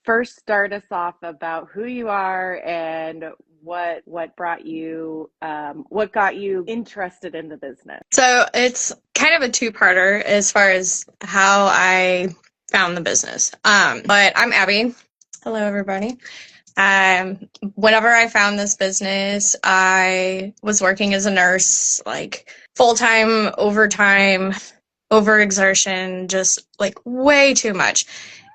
first start us off about who you are and what brought you, what got you interested in the business? So it's kind of a two-parter as far as how I found the business. But I'm Abbie. Hello, everybody. Whenever I found this business, I was working as a nurse, like full-time, overtime, overexertion, just like way too much.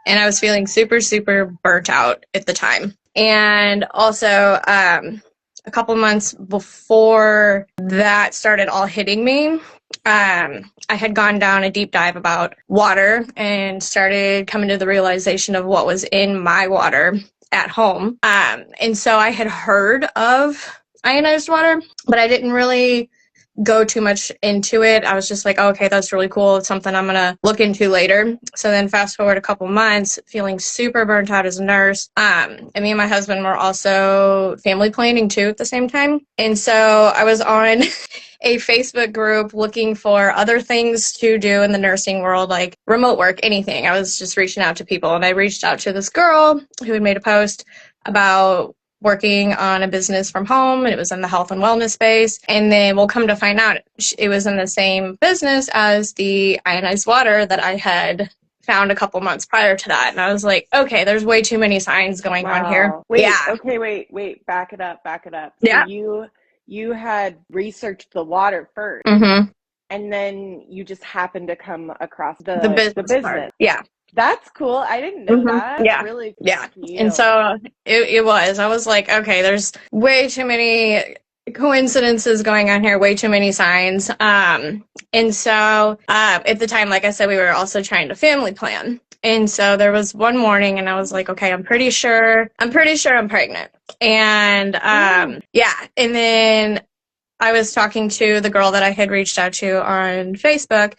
And I was feeling super, super burnt out at the time. And also, a couple months before that started all hitting me, I had gone down a deep dive about water and started coming to the realization of what was in my water at home. And so I had heard of ionized water, but I didn't really go too much into it. I was just like, oh, okay, that's really cool. It's something I'm going to look into later. So then fast forward a couple months, feeling super burnt out as a nurse. And me and my husband were also family planning too at the same time. And so I was on a Facebook group looking for other things to do in the nursing world, like remote work, anything. I was just reaching out to people, and I reached out to this girl who had made a post about working on a business from home, and it was in the health and wellness space. And then we'll come to find out it was in the same business as the ionized water that I had found a couple months prior to that. And I was like, okay, there's way too many signs going on here. Wait, yeah. Okay, wait, back it up. Yeah. So you had researched the water first, Mm-hmm. and then you just happened to come across the business part. Yeah. That's cool. I didn't know that. That's Yeah. really cool. Yeah. And so it was. I was like, okay, there's way too many coincidences going on here, way too many signs. And so at the time, like I said, we were also trying to family plan. And so there was one morning, and I was like, okay, I'm pretty sure I'm pregnant. And yeah. And then I was talking to the girl that I had reached out to on Facebook,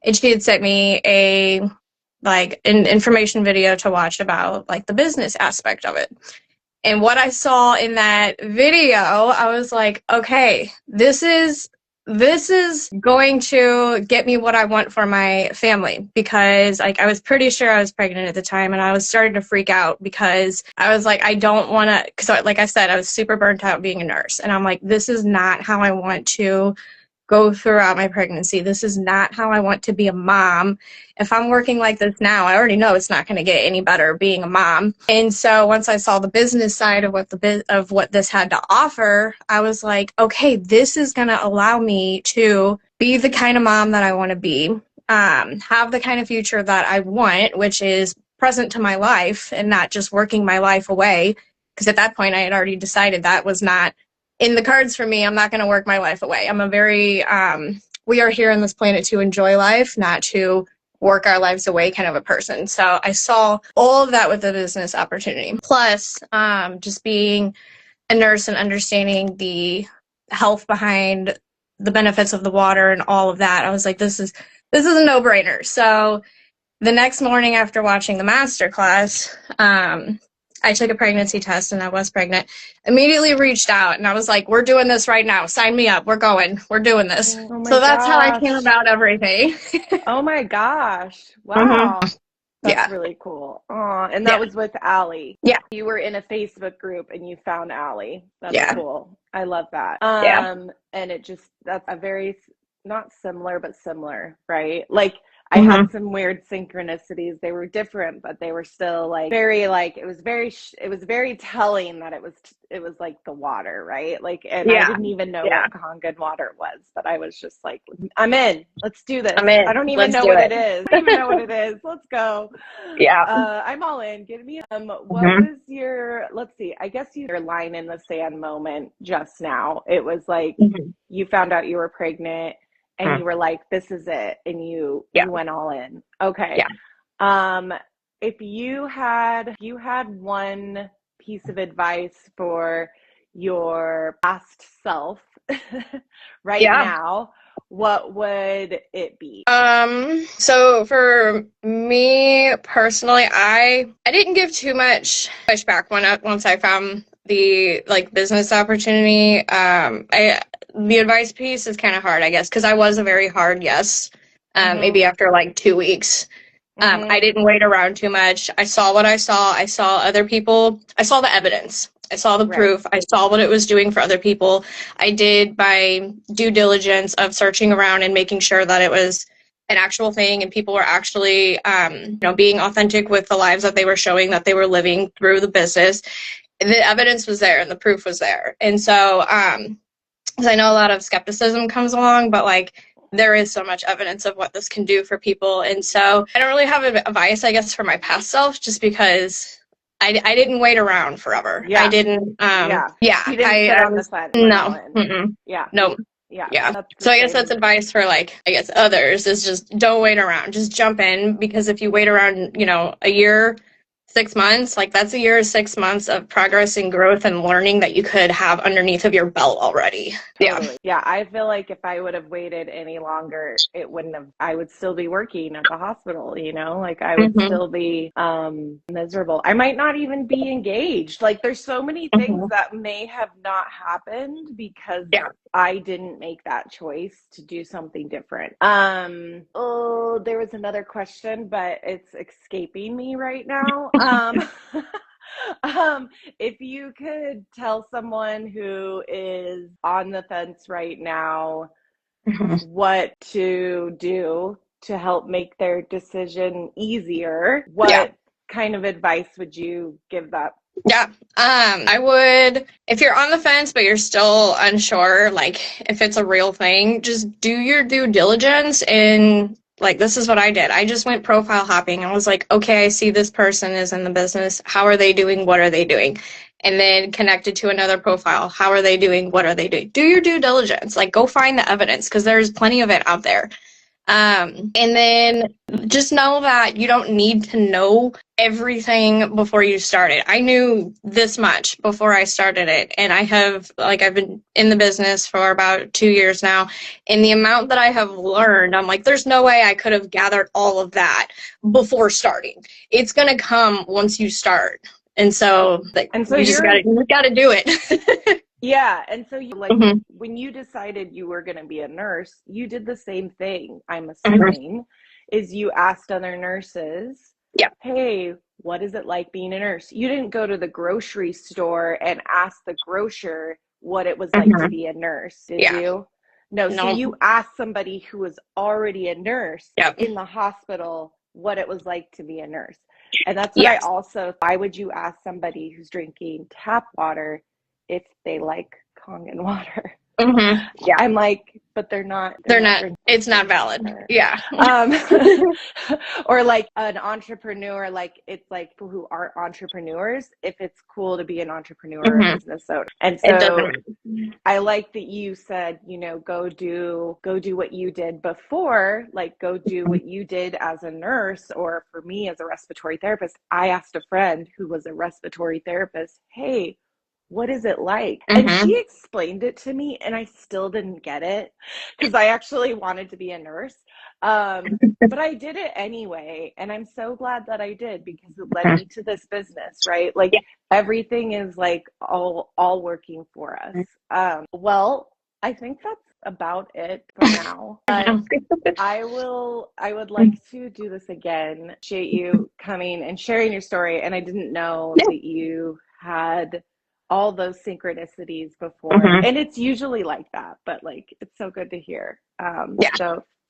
and she had sent me an information video to watch about like the business aspect of it. And what I saw in that video, I was like, okay, this is going to get me what I want for my family, because like I was pretty sure I was pregnant at the time, and I was starting to freak out because I was like, I don't want to, because like I said, I was super burnt out being a nurse, and I'm like, this is not how I want to go throughout my pregnancy. This is not how I want to be a mom. If I'm working like this now, I already know it's not going to get any better being a mom. And so once I saw the business side of what this had to offer, I was like, okay, this is going to allow me to be the kind of mom that I want to be, have the kind of future that I want, which is present to my life and not just working my life away. Because at that point, I had already decided that was not in the cards for me. I'm not going to work my life away. I'm a very, we are here on this planet to enjoy life, not to work our lives away kind of a person. So I saw all of that with the business opportunity. Plus, just being a nurse and understanding the health behind the benefits of the water and all of that. I was like, this is a no-brainer. So the next morning after watching the masterclass, I took a pregnancy test, and I was pregnant. Immediately reached out, and I was like, we're doing this right now. Sign me up. We're going. We're doing this. So that's how I came about everything. Oh my gosh. Wow. Mm-hmm. That's really cool. And that was with Allie. Yeah. You were in a Facebook group and you found Allie. That's cool. I love that. And that's a very, not similar, but similar, right? Like, I had some weird synchronicities. They were different, but they were still like very, like, it was very telling that it was like the water, right? Like, and I didn't even know what Kangen water was, but I was just like, I'm in. Let's do this. I don't even know what it is. I don't even know what it is. Let's go. Yeah. I'm all in. Give me what was your, let's see, I guess your line in the sand moment just now. It was like you found out you were pregnant. And you were like, this is it. And you went all in. Okay. Yeah. If you had one piece of advice for your past self now, what would it be? So for me personally, I didn't give too much pushback once I found the business opportunity. The advice piece is kind of hard, I guess, because I was a very hard yes. Maybe after 2 weeks, I didn't wait around too much. I saw what I saw. I saw other people. I saw the evidence. I saw the proof. I saw what it was doing for other people. I did my due diligence of searching around and making sure that it was an actual thing and people were actually, being authentic with the lives that they were showing that they were living through the business. The evidence was there and the proof was there. And so, 'cause I know a lot of skepticism comes along, but like there is so much evidence of what this can do for people. And so I don't really have advice, I guess, for my past self, just because I didn't wait around forever. Yeah. I didn't, You didn't sit on the fence. No. No. Yeah. So I guess that's advice for like, I guess others is just don't wait around, just jump in, because if you wait around, a year, 6 months, like that's a year, 6 months of progress and growth and learning that you could have underneath of your belt already. Totally. Yeah. I feel like if I would have waited any longer, it wouldn't have, I would still be working at the hospital, like I would still be miserable. I might not even be engaged. Like there's so many things that may have not happened because I didn't make that choice to do something different. Oh, there was another question, but it's escaping me right now. If you could tell someone who is on the fence right now what to do to help make their decision easier, what kind of advice would you give that? Yeah. I would, if you're on the fence, but you're still unsure, like if it's a real thing, just do your due diligence. And like, this is what I did. I just went profile hopping. I was like, okay, I see this person is in the business. How are they doing? What are they doing? And then connected to another profile. How are they doing? What are they doing? Do your due diligence. Like, go find the evidence, because there's plenty of it out there. And then just know that you don't need to know everything before you start it. I knew this much before I started it, and I've been in the business for about 2 years now, and the amount that I have learned, I'm like, there's no way I could have gathered all of that before starting. It's gonna come once you start. And so you just gotta do it. Yeah. And so when you decided you were going to be a nurse, you did the same thing, I'm assuming, is you asked other nurses, hey, what is it like being a nurse? You didn't go to the grocery store and ask the grocer what it was like to be a nurse, did you? No. So you asked somebody who was already a nurse in the hospital what it was like to be a nurse. And that's what why would you ask somebody who's drinking tap water if they like Kangen water? I'm like, but they're not. It's not valid. Water. Yeah. Or like an entrepreneur, like it's like people who aren't entrepreneurs, if it's cool to be an entrepreneur or a business owner. And so I like that you said, go do what you did before, like go do what you did as a nurse, or for me as a respiratory therapist. I asked a friend who was a respiratory therapist, hey, what is it like? And she explained it to me, and I still didn't get it because I actually wanted to be a nurse. But I did it anyway. And I'm so glad that I did, because it led me to this business, right? Like everything is like all working for us. Well, I think that's about it for now. But I would like to do this again. Appreciate you coming and sharing your story. And I didn't know that you had all those synchronicities before. And it's usually like that, but like, it's so good to hear. So